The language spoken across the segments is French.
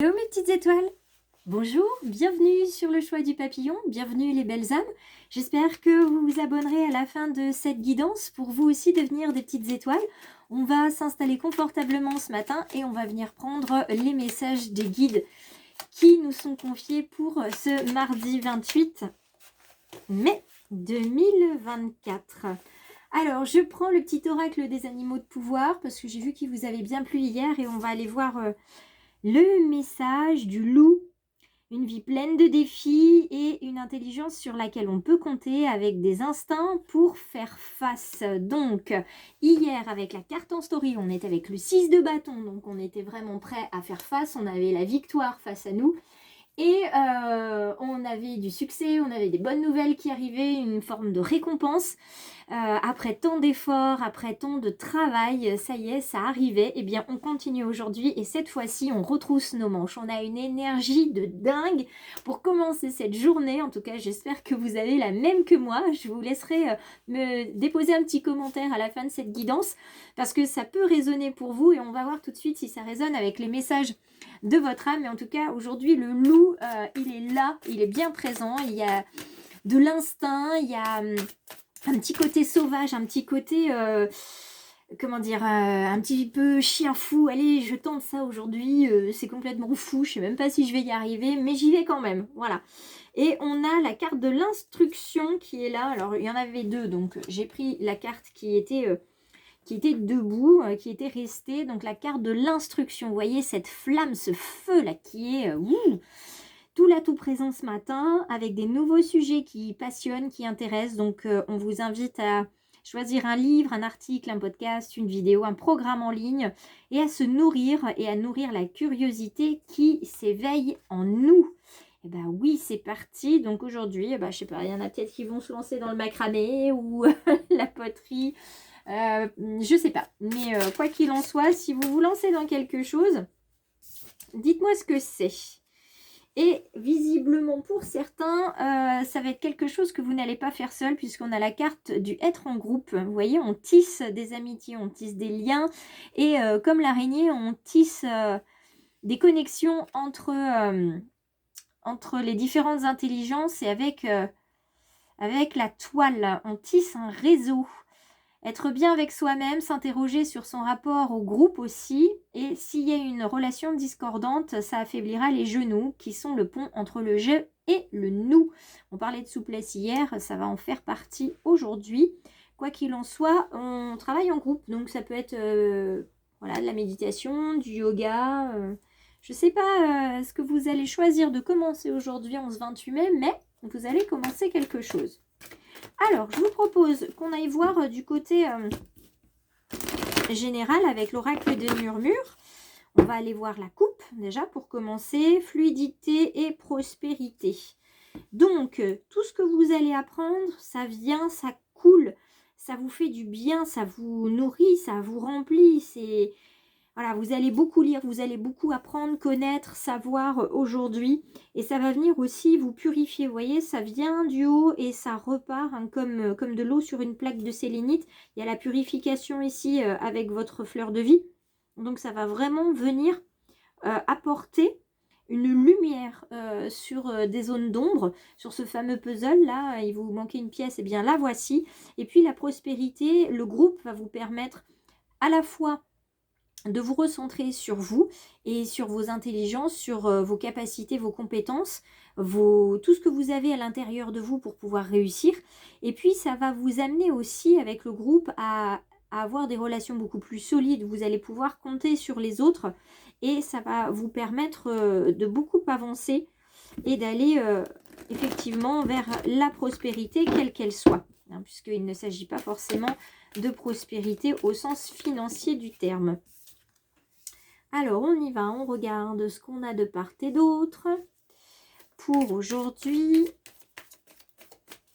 Hello mes petites étoiles, bonjour, bienvenue sur le choix du papillon, bienvenue les belles âmes. J'espère que vous vous abonnerez à la fin de cette guidance pour vous aussi devenir des petites étoiles. On va s'installer confortablement ce matin et on va venir prendre les messages des guides qui nous sont confiés pour ce mardi 28 mai 2024. Alors, je prends le petit oracle des animaux de pouvoir parce que j'ai vu qu'il vous avait bien plu hier et on va aller voir le message du loup. Une vie pleine de défis et une intelligence sur laquelle on peut compter avec des instincts pour faire face. Donc, hier avec la carte en story, on était avec le 6 de bâton, donc on était vraiment prêt à faire face, on avait la victoire face à nous. Et on avait du succès, on avait des bonnes nouvelles qui arrivaient, une forme de récompense. Après tant d'efforts, après tant de travail, ça y est, ça arrivait. Eh bien, on continue aujourd'hui et cette fois-ci, on retrousse nos manches. On a une énergie de dingue pour commencer cette journée. En tout cas, j'espère que vous avez la même que moi. Je vous laisserai me déposer un petit commentaire à la fin de cette guidance parce que ça peut résonner pour vous et on va voir tout de suite si ça résonne avec les messages de votre âme. Mais en tout cas, aujourd'hui, le loup, il est là, il est bien présent. Il y a de l'instinct, il y a un petit côté sauvage, un petit côté, comment dire, un petit peu chien fou. Allez, je tente ça aujourd'hui, c'est complètement fou, je sais même pas si je vais y arriver, mais j'y vais quand même, voilà. Et on a la carte de l'instruction qui est là. Alors, il y en avait deux, donc j'ai pris la carte qui était debout, qui était restée, donc la carte de l'instruction. Vous voyez cette flamme, ce feu là qui est tout là tout présent ce matin avec des nouveaux sujets qui passionnent, qui intéressent. Donc on vous invite à choisir un livre, un article, un podcast, une vidéo, un programme en ligne et à se nourrir et à nourrir la curiosité qui s'éveille en nous. Et ben oui, c'est parti. Donc aujourd'hui, je sais pas, il y en a peut-être qui vont se lancer dans le macramé ou la poterie. Je sais pas. Mais quoi qu'il en soit, si vous vous lancez dans quelque chose, dites-moi ce que c'est. Et visiblement pour certains, ça va être quelque chose que vous n'allez pas faire seul puisqu'on a la carte du être en groupe. Vous voyez, on tisse des amitiés, on tisse des liens et comme l'araignée, on tisse des connexions entre les différentes intelligences et avec la toile. On tisse un réseau. Être bien avec soi-même, s'interroger sur son rapport au groupe aussi. Et s'il y a une relation discordante, ça affaiblira les genoux qui sont le pont entre le je et le nous. On parlait de souplesse hier, ça va en faire partie aujourd'hui. Quoi qu'il en soit, on travaille en groupe. Donc ça peut être voilà, de la méditation, du yoga. Je ne sais pas ce que vous allez choisir de commencer aujourd'hui en ce 28 mai, mais vous allez commencer quelque chose. Alors, je vous propose qu'on aille voir du côté général avec l'oracle des murmures. On va aller voir la coupe déjà pour commencer. Fluidité et prospérité. Donc, tout ce que vous allez apprendre, ça vient, ça coule, ça vous fait du bien, ça vous nourrit, ça vous remplit. C'est... Voilà, vous allez beaucoup lire, vous allez beaucoup apprendre, connaître, savoir aujourd'hui. Et ça va venir aussi vous purifier. Vous voyez, ça vient du haut et ça repart hein, comme de l'eau sur une plaque de sélénite. Il y a la purification ici avec votre fleur de vie. Donc ça va vraiment venir apporter une lumière sur des zones d'ombre, sur ce fameux puzzle. Là, il vous manquait une pièce, et bien la voici. Et puis la prospérité, le groupe va vous permettre à la fois de vous recentrer sur vous et sur vos intelligences, sur vos capacités, vos compétences, tout ce que vous avez à l'intérieur de vous pour pouvoir réussir. Et puis, ça va vous amener aussi avec le groupe à avoir des relations beaucoup plus solides. Vous allez pouvoir compter sur les autres et ça va vous permettre de beaucoup avancer et d'aller effectivement vers la prospérité, quelle qu'elle soit. Hein, puisqu'il ne s'agit pas forcément de prospérité au sens financier du terme. Alors, on y va, on regarde ce qu'on a de part et d'autre. Pour aujourd'hui,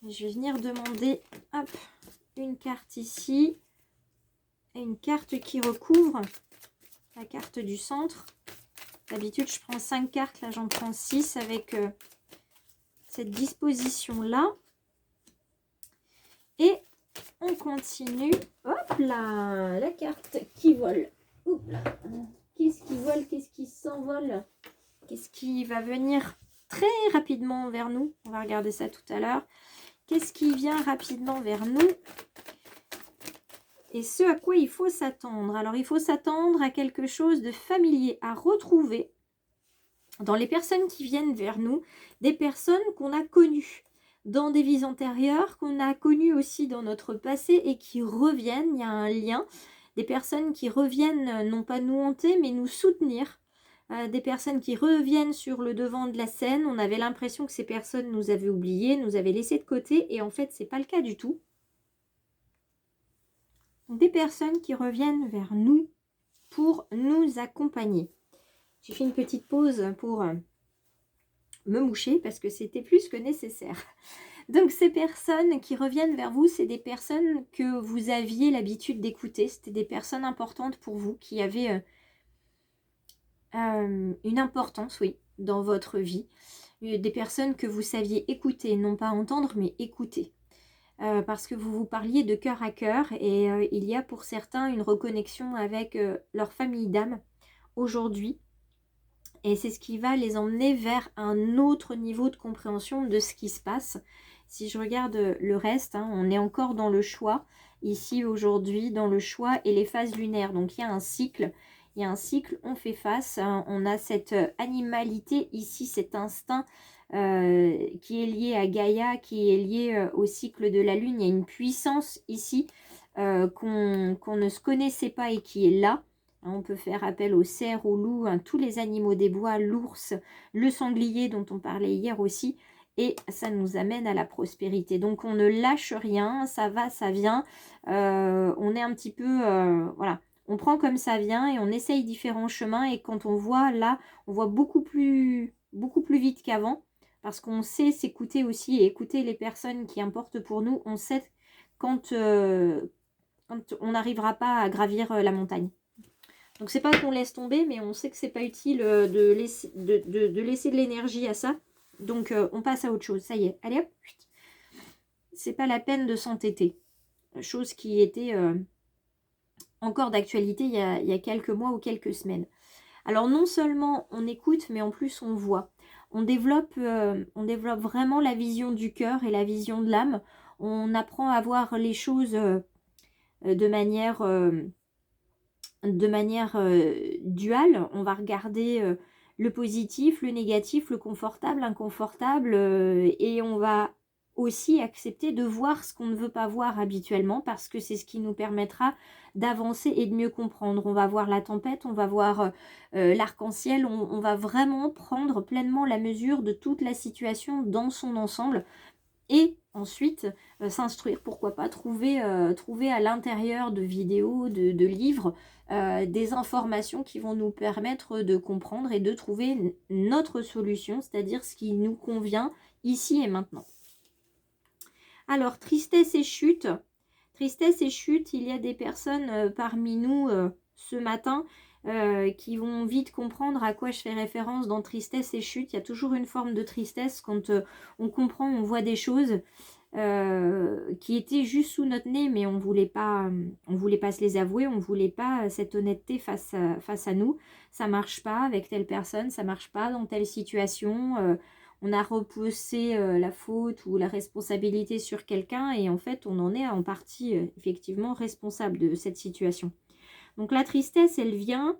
je vais venir demander hop, une carte ici. Et une carte qui recouvre la carte du centre. D'habitude, je prends 5 cartes. Là, j'en prends 6 avec cette disposition-là. Et on continue. Hop là, la carte qui vole. Oups là. Qu'est-ce qui vole? Qu'est-ce qui s'envole? Qu'est-ce qui va venir très rapidement vers nous? On va regarder ça tout à l'heure. Qu'est-ce qui vient rapidement vers nous? Et ce à quoi il faut s'attendre. Alors, il faut s'attendre à quelque chose de familier, à retrouver dans les personnes qui viennent vers nous, des personnes qu'on a connues dans des vies antérieures, qu'on a connues aussi dans notre passé et qui reviennent. Il y a un lien. Des personnes qui reviennent, non pas nous hanter, mais nous soutenir. Des personnes qui reviennent sur le devant de la scène. On avait l'impression que ces personnes nous avaient oubliés, nous avaient laissés de côté. Et en fait, ce n'est pas le cas du tout. Des personnes qui reviennent vers nous pour nous accompagner. J'ai fait une petite pause pour me moucher parce que c'était plus que nécessaire. Donc ces personnes qui reviennent vers vous, c'est des personnes que vous aviez l'habitude d'écouter. C'était des personnes importantes pour vous qui avaient une importance, oui, dans votre vie. Des personnes que vous saviez écouter, non pas entendre, mais écouter. Parce que vous vous parliez de cœur à cœur et il y a pour certains une reconnexion avec leur famille d'âme aujourd'hui. Et c'est ce qui va les emmener vers un autre niveau de compréhension de ce qui se passe. Si je regarde le reste, hein, on est encore dans le choix, ici aujourd'hui, dans le choix et les phases lunaires. Donc il y a un cycle, on fait face, hein, on a cette animalité ici, cet instinct qui est lié à Gaïa, qui est lié au cycle de la Lune. Il y a une puissance ici qu'on ne se connaissait pas et qui est là. On peut faire appel au cerf, au loup, hein, tous les animaux des bois, l'ours, le sanglier dont on parlait hier aussi. Et ça nous amène à la prospérité. Donc on ne lâche rien, ça va, ça vient. On est un petit peu, voilà, on prend comme ça vient et on essaye différents chemins. Et quand on voit là, on voit beaucoup plus vite qu'avant. Parce qu'on sait s'écouter aussi et écouter les personnes qui importent pour nous. On sait quand on n'arrivera pas à gravir la montagne. Donc c'est pas qu'on laisse tomber, mais on sait que c'est pas utile de laisser de l'énergie à ça. Donc on passe à autre chose. Ça y est, allez hop. C'est pas la peine de s'entêter. Chose qui était encore d'actualité il y a quelques mois ou quelques semaines. Alors non seulement on écoute, mais en plus on voit. On développe vraiment la vision du cœur et la vision de l'âme. On apprend à voir les choses de manière duale. On va regarder le positif, le négatif, le confortable, l'inconfortable, et on va aussi accepter de voir ce qu'on ne veut pas voir habituellement parce que c'est ce qui nous permettra d'avancer et de mieux comprendre. On va voir la tempête, on va voir l'arc-en-ciel, on va vraiment prendre pleinement la mesure de toute la situation dans son ensemble. Et ensuite, s'instruire, pourquoi pas, trouver à l'intérieur de vidéos, de livres, des informations qui vont nous permettre de comprendre et de trouver notre solution, c'est-à-dire ce qui nous convient ici et maintenant. Alors, tristesse et chute. Tristesse et chute, il y a des personnes parmi nous ce matin qui vont vite comprendre à quoi je fais référence dans tristesse et chute. Il y a toujours une forme de tristesse quand on comprend, on voit des choses qui étaient juste sous notre nez, mais on voulait pas se les avouer, on voulait pas cette honnêteté face à nous. Ça marche pas avec telle personne, ça marche pas dans telle situation. On a repoussé la faute ou la responsabilité sur quelqu'un et en fait on en est en partie effectivement responsable de cette situation. Donc la tristesse, elle vient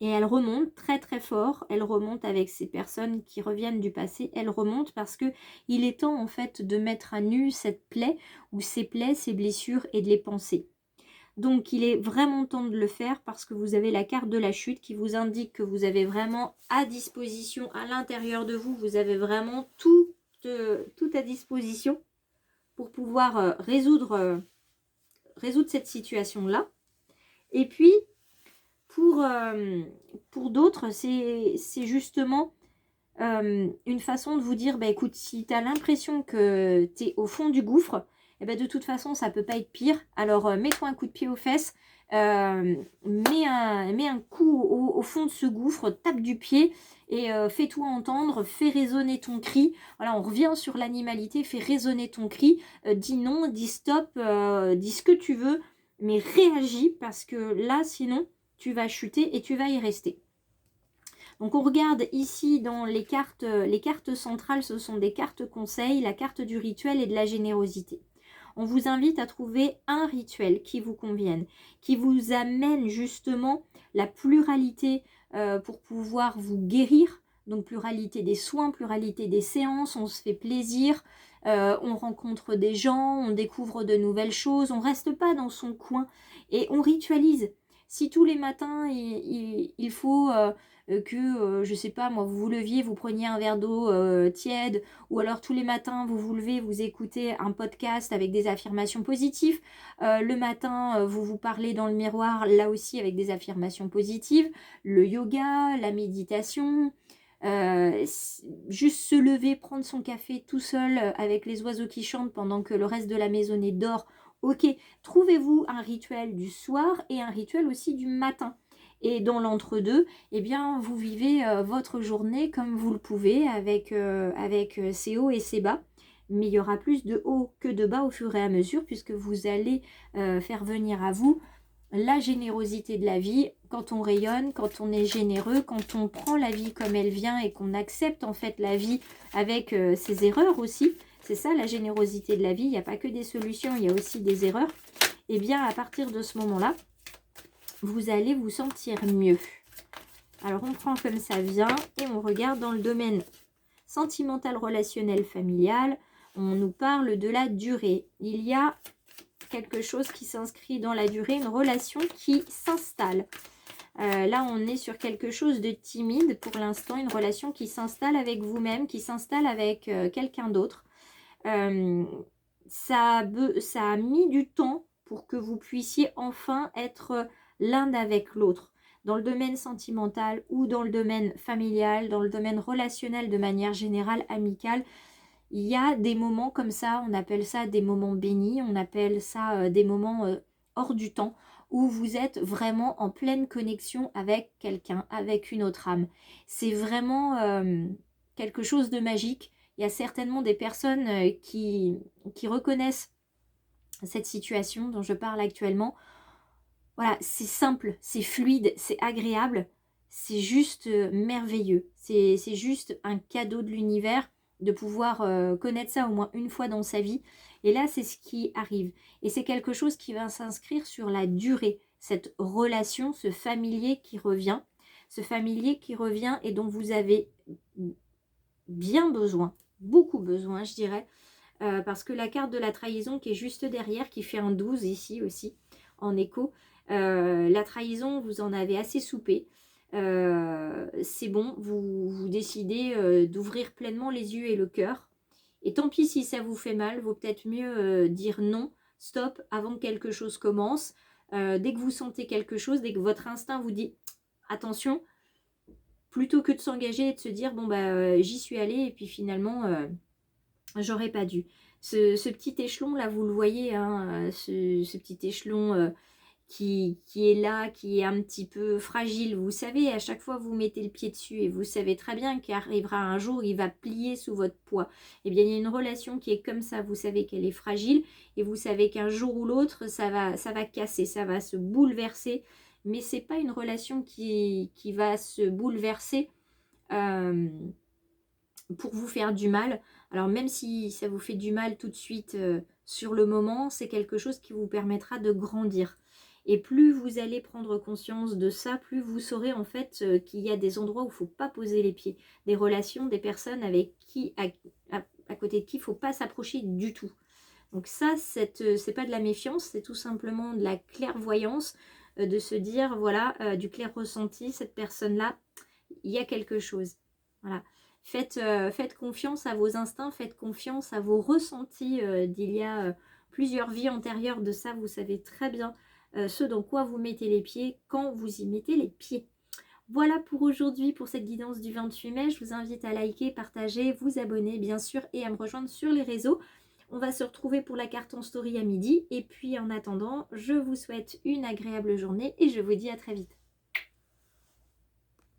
et elle remonte très très fort. Elle remonte avec ces personnes qui reviennent du passé. Elle remonte parce que il est temps en fait de mettre à nu cette plaie ou ces plaies, ces blessures et de les penser. Donc il est vraiment temps de le faire parce que vous avez la carte de la chute qui vous indique que vous avez vraiment à disposition à l'intérieur de vous. Vous avez vraiment tout à disposition pour pouvoir résoudre cette situation-là. Et puis, pour d'autres, c'est justement une façon de vous dire, bah, écoute, si tu as l'impression que tu es au fond du gouffre, eh ben, de toute façon, ça ne peut pas être pire. Alors, mets-toi un coup de pied aux fesses, mets un coup au fond de ce gouffre, tape du pied et fais-toi entendre, fais résonner ton cri. Voilà, on revient sur l'animalité, fais résonner ton cri, dis non, dis stop, dis ce que tu veux, mais réagis parce que là, sinon, tu vas chuter et tu vas y rester. Donc on regarde ici dans les cartes centrales, ce sont des cartes conseils, la carte du rituel et de la générosité. On vous invite à trouver un rituel qui vous convienne, qui vous amène justement la pluralité pour pouvoir vous guérir. Donc pluralité des soins, pluralité des séances, on se fait plaisir, on rencontre des gens, on découvre de nouvelles choses, on ne reste pas dans son coin et on ritualise. Si tous les matins il faut que, je sais pas moi, vous vous leviez, vous preniez un verre d'eau tiède, ou alors tous les matins vous vous levez, vous écoutez un podcast avec des affirmations positives, le matin vous vous parlez dans le miroir, là aussi avec des affirmations positives, le yoga, la méditation, juste se lever, prendre son café tout seul avec les oiseaux qui chantent pendant que le reste de la maisonnée dort. Ok, trouvez-vous un rituel du soir et un rituel aussi du matin. Et dans l'entre-deux, eh bien, vous vivez votre journée comme vous le pouvez avec ses hauts et ses bas. Mais il y aura plus de hauts que de bas au fur et à mesure puisque vous allez faire venir à vous la générosité de la vie. Quand on rayonne, quand on est généreux, quand on prend la vie comme elle vient et qu'on accepte en fait la vie avec ses erreurs aussi. C'est ça la générosité de la vie. Il n'y a pas que des solutions, il y a aussi des erreurs. Et bien à partir de ce moment-là, vous allez vous sentir mieux. Alors on prend comme ça vient et on regarde dans le domaine sentimental, relationnel, familial. On nous parle de la durée. Il y a quelque chose qui s'inscrit dans la durée, une relation qui s'installe. Là, on est sur quelque chose de timide pour l'instant, une relation qui s'installe avec vous-même, qui s'installe avec quelqu'un d'autre. Ça a mis du temps pour que vous puissiez enfin être l'un avec l'autre. Dans le domaine sentimental ou dans le domaine familial, dans le domaine relationnel de manière générale, amicale, il y a des moments comme ça, on appelle ça des moments bénis, on appelle ça des moments hors du temps, où vous êtes vraiment en pleine connexion avec quelqu'un, avec une autre âme. C'est vraiment quelque chose de magique. Il y a certainement des personnes qui reconnaissent cette situation dont je parle actuellement. Voilà, c'est simple, c'est fluide, c'est agréable, c'est juste merveilleux. C'est juste un cadeau de l'univers de pouvoir connaître ça au moins une fois dans sa vie. Et là, c'est ce qui arrive. Et c'est quelque chose qui va s'inscrire sur la durée. Cette relation, ce familier qui revient et dont vous avez bien besoin, beaucoup besoin, je dirais. Parce que la carte de la trahison qui est juste derrière, qui fait un 12 ici aussi, en écho, la trahison, vous en avez assez soupé. C'est bon, vous décidez d'ouvrir pleinement les yeux et le cœur. Et tant pis si ça vous fait mal, vaut peut-être mieux dire non, stop, avant que quelque chose commence. Dès que vous sentez quelque chose, dès que votre instinct vous dit attention, plutôt que de s'engager et de se dire bon bah j'y suis allée et puis finalement j'aurais pas dû. Ce petit échelon là, vous le voyez, hein, ce petit échelon qui est là, qui est un petit peu fragile. Vous savez, à chaque fois vous mettez le pied dessus et vous savez très bien qu'arrivera un jour, il va plier sous votre poids. Eh bien, il y a une relation qui est comme ça. Vous savez qu'elle est fragile et vous savez qu'un jour ou l'autre, ça va casser, ça va se bouleverser. Mais c'est pas une relation qui va se bouleverser pour vous faire du mal. Alors même si ça vous fait du mal tout de suite sur le moment, c'est quelque chose qui vous permettra de grandir. Et plus vous allez prendre conscience de ça, plus vous saurez en fait qu'il y a des endroits où il ne faut pas poser les pieds. Des relations, des personnes avec qui, à côté de qui il ne faut pas s'approcher du tout. Donc ça, c'est pas de la méfiance, c'est tout simplement de la clairvoyance, de se dire, voilà, du clair ressenti, cette personne-là, il y a quelque chose. Voilà. Faites confiance à vos instincts, faites confiance à vos ressentis d'il y a plusieurs vies antérieures de ça. Vous savez très bien ce dans quoi vous mettez les pieds quand vous y mettez les pieds. Voilà pour aujourd'hui, pour cette guidance du 28 mai. Je vous invite à liker, partager, vous abonner bien sûr et à me rejoindre sur les réseaux. On va se retrouver pour la carte en story à midi. Et puis en attendant, je vous souhaite une agréable journée et je vous dis à très vite.